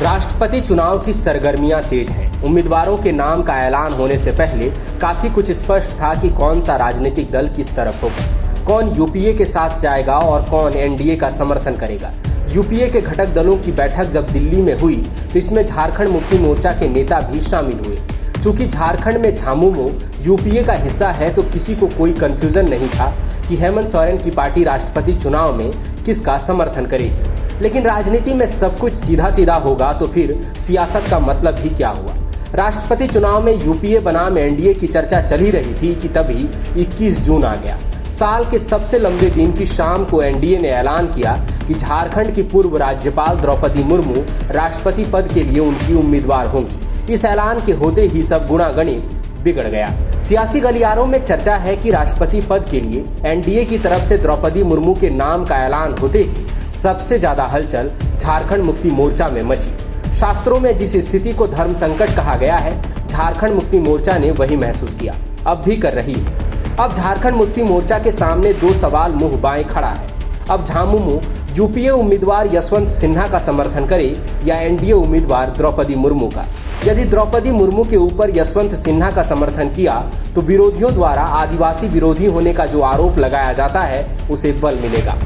राष्ट्रपति चुनाव की सरगर्मियां तेज हैं। उम्मीदवारों के नाम का ऐलान होने से पहले काफी कुछ स्पष्ट था कि कौन सा राजनीतिक दल किस तरफ होगा, कौन यूपीए के साथ जाएगा और कौन एनडीए का समर्थन करेगा। यूपीए के घटक दलों की बैठक जब दिल्ली में हुई तो इसमें झारखंड मुक्ति मोर्चा के नेता भी शामिल हुए। चूंकि झारखंड में झामुमो यूपीए का हिस्सा है तो किसी को कोई कंफ्यूजन नहीं था कि हेमंत सोरेन की पार्टी राष्ट्रपति चुनाव में किसका समर्थन करेगी। लेकिन राजनीति में सब कुछ सीधा सीधा होगा तो फिर सियासत का मतलब ही क्या हुआ। राष्ट्रपति चुनाव में यूपीए बनाम एनडीए की चर्चा चल ही रही थी कि तभी 21 जून आ गया। साल के सबसे लंबे दिन की शाम को एनडीए ने ऐलान किया कि झारखंड की पूर्व राज्यपाल द्रौपदी मुर्मू राष्ट्रपति पद के लिए उनकी उम्मीदवार होंगी। इस ऐलान के होते ही सब गुणागणित बिगड़ गया। सियासी गलियारों में चर्चा है कि राष्ट्रपति पद के लिए एनडीए की तरफ से द्रौपदी मुर्मू के नाम का ऐलान होते ही सबसे ज्यादा हलचल झारखंड मुक्ति मोर्चा में मची। शास्त्रों में जिस स्थिति को धर्म संकट कहा गया है, झारखंड मुक्ति मोर्चा ने वही महसूस किया, अब भी कर रही है। अब झारखंड मुक्ति मोर्चा के सामने दो सवाल मुंह बाएं खड़ा है। अब झामुमो यूपीए उम्मीदवार यशवंत सिन्हा का समर्थन करे या एनडीए उम्मीदवार द्रौपदी मुर्मू का। यदि द्रौपदी मुर्मू के ऊपर यशवंत सिन्हा का समर्थन किया तो विरोधियों द्वारा आदिवासी विरोधी होने का जो आरोप लगाया जाता है उसे बल मिलेगा।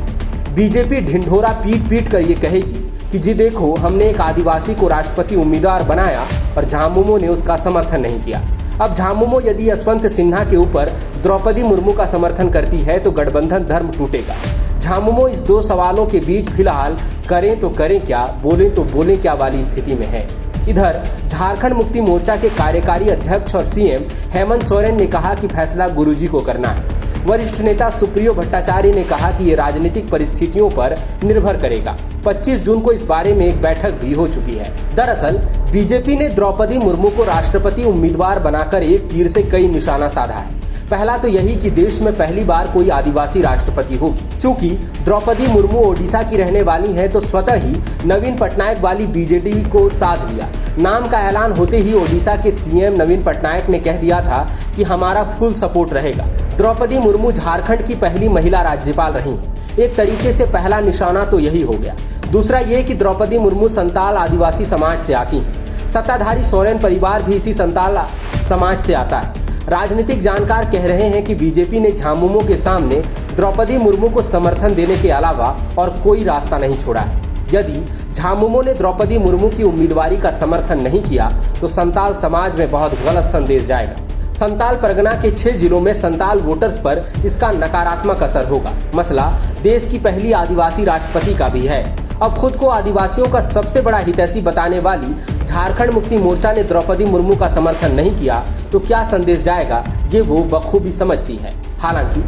बीजेपी ढिंढोरा पीट पीट कर ये कहेगी कि जी देखो, हमने एक आदिवासी को राष्ट्रपति उम्मीदवार बनाया और झामुमो ने उसका समर्थन नहीं किया। अब झामुमो यदि यशवंत सिन्हा के ऊपर द्रौपदी मुर्मू का समर्थन करती है तो गठबंधन धर्म टूटेगा। झामुमो इस दो सवालों के बीच फिलहाल करें तो करें क्या, बोलें तो बोलें क्या वाली स्थिति में है। इधर झारखंड मुक्ति मोर्चा के कार्यकारी अध्यक्ष और सीएम हेमंत सोरेन ने कहा कि फैसला गुरुजी को करना है। वरिष्ठ नेता सुप्रियो भट्टाचार्य ने कहा कि ये राजनीतिक परिस्थितियों पर निर्भर करेगा। 25 जून को इस बारे में एक बैठक भी हो चुकी है। दरअसल बीजेपी ने द्रौपदी मुर्मू को राष्ट्रपति उम्मीदवार बनाकर एक तीर से कई निशाना साधा है। पहला तो यही कि देश में पहली बार कोई आदिवासी राष्ट्रपति होगी। चूंकि द्रौपदी मुर्मू ओडिशा की रहने वाली हैं तो स्वतः ही नवीन पटनायक वाली बीजेडी को साध लिया। नाम का ऐलान होते ही ओडिशा के सीएम नवीन पटनायक ने कह दिया था कि हमारा फुल सपोर्ट रहेगा। द्रौपदी मुर्मू झारखंड की पहली महिला राज्यपाल रही हैं। एक तरीके से पहला निशाना तो यही हो गया। दूसरा ये कि द्रौपदी मुर्मू संताल आदिवासी समाज से आती हैं। सत्ताधारी सोरेन परिवार भी इसी संताल समाज से आता है। राजनीतिक जानकार कह रहे हैं कि बीजेपी ने झामुमो के सामने द्रौपदी मुर्मू को समर्थन देने के अलावा और कोई रास्ता नहीं छोड़ा है। यदि झामुमो ने द्रौपदी मुर्मू की उम्मीदवारी का समर्थन नहीं किया तो संताल समाज में बहुत गलत संदेश जाएगा। संताल परगना के 6 जिलों में संताल वोटर्स पर इसका नकारात्मक असर होगा। मसला देश की पहली आदिवासी राष्ट्रपति का भी है। अब खुद को आदिवासियों का सबसे बड़ा हितैषी बताने वाली झारखंड मुक्ति मोर्चा ने द्रौपदी मुर्मू का समर्थन नहीं किया तो क्या संदेश जाएगा, ये वो बखूबी समझती है। हालांकि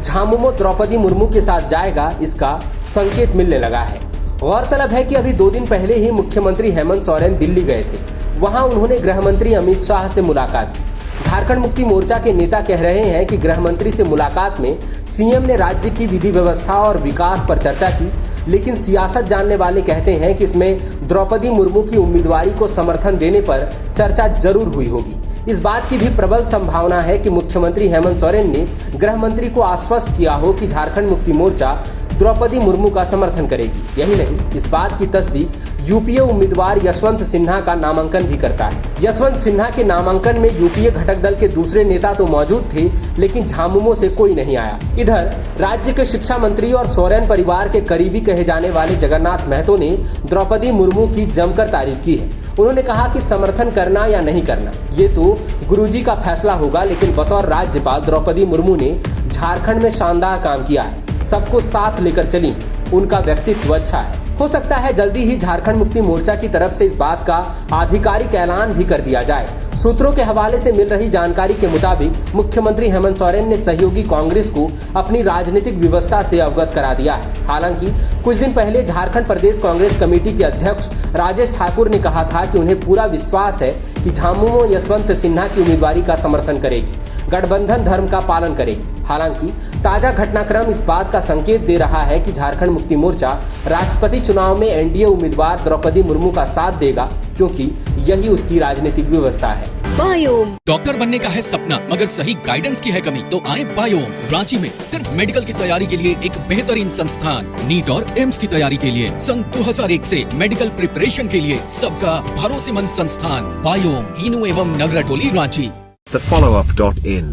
झामुमो द्रौपदी मुर्मू के साथ जाएगा, इसका संकेत मिलने लगा है। गौरतलब है कि अभी 2 दिन पहले ही मुख्यमंत्री हेमंत सोरेन दिल्ली गए थे। वहां उन्होंने गृह मंत्री अमित शाह से मुलाकात की। झारखंड मुक्ति मोर्चा के नेता कह रहे हैं कि गृह मंत्री से मुलाकात में सीएम ने राज्य की विधि व्यवस्था और विकास पर चर्चा की, लेकिन सियासत जानने वाले कहते हैं कि इसमें द्रौपदी मुर्मू की उम्मीदवारी को समर्थन देने पर चर्चा जरूर हुई होगी। इस बात की भी प्रबल संभावना है कि मुख्यमंत्री हेमंत सोरेन ने गृह मंत्री को आश्वस्त किया हो कि झारखंड मुक्ति मोर्चा द्रौपदी मुर्मू का समर्थन करेगी। यही नहीं, इस बात की तस्दीक यूपीए उम्मीदवार यशवंत सिन्हा का नामांकन भी करता है। यशवंत सिन्हा के नामांकन में यूपीए घटक दल के दूसरे नेता तो मौजूद थे, लेकिन झामुमो से कोई नहीं आया। इधर राज्य के शिक्षा मंत्री और सोरेन परिवार के करीबी कहे जाने वाले जगन्नाथ महतो ने द्रौपदी मुर्मू की जमकर तारीफ की है। उन्होंने कहा कि समर्थन करना या नहीं करना ये तो गुरुजी का फैसला होगा, लेकिन बतौर राज्यपाल द्रौपदी मुर्मू ने झारखंड में शानदार काम किया है। सबको साथ लेकर चली, उनका व्यक्तित्व अच्छा है। हो सकता है जल्दी ही झारखंड मुक्ति मोर्चा की तरफ से इस बात का आधिकारिक ऐलान भी कर दिया जाए। सूत्रों के हवाले से मिल रही जानकारी के मुताबिक मुख्यमंत्री हेमंत सोरेन ने सहयोगी कांग्रेस को अपनी राजनीतिक व्यवस्था से अवगत करा दिया है। हालांकि कुछ दिन पहले झारखंड प्रदेश कांग्रेस कमेटी के अध्यक्ष राजेश ठाकुर ने कहा था कि उन्हें पूरा विश्वास है कि झामुमो यशवंत सिन्हा की उम्मीदवारी का समर्थन करेगी, गठबंधन धर्म का पालन करेगी। हालांकि ताजा घटनाक्रम इस बात का संकेत दे रहा है कि झारखंड मुक्ति मोर्चा राष्ट्रपति चुनाव में एनडीए उम्मीदवार द्रौपदी मुर्मू का साथ देगा, क्योंकि यही उसकी राजनीतिक व्यवस्था है। बायोम डॉक्टर बनने का है सपना, मगर सही गाइडेंस की है कमी, तो आए बायोम। रांची में सिर्फ मेडिकल की तैयारी के लिए एक बेहतरीन संस्थान, नीट और एम्स की तैयारी के लिए सन 2001 से मेडिकल प्रिपरेशन के लिए सबका भरोसेमंद संस्थान बायोम, हीनू एवं नगरा टोली, Ranchi. thefollowup.in.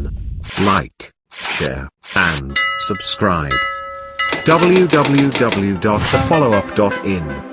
Like, share, and subscribe. www.thefollowup.in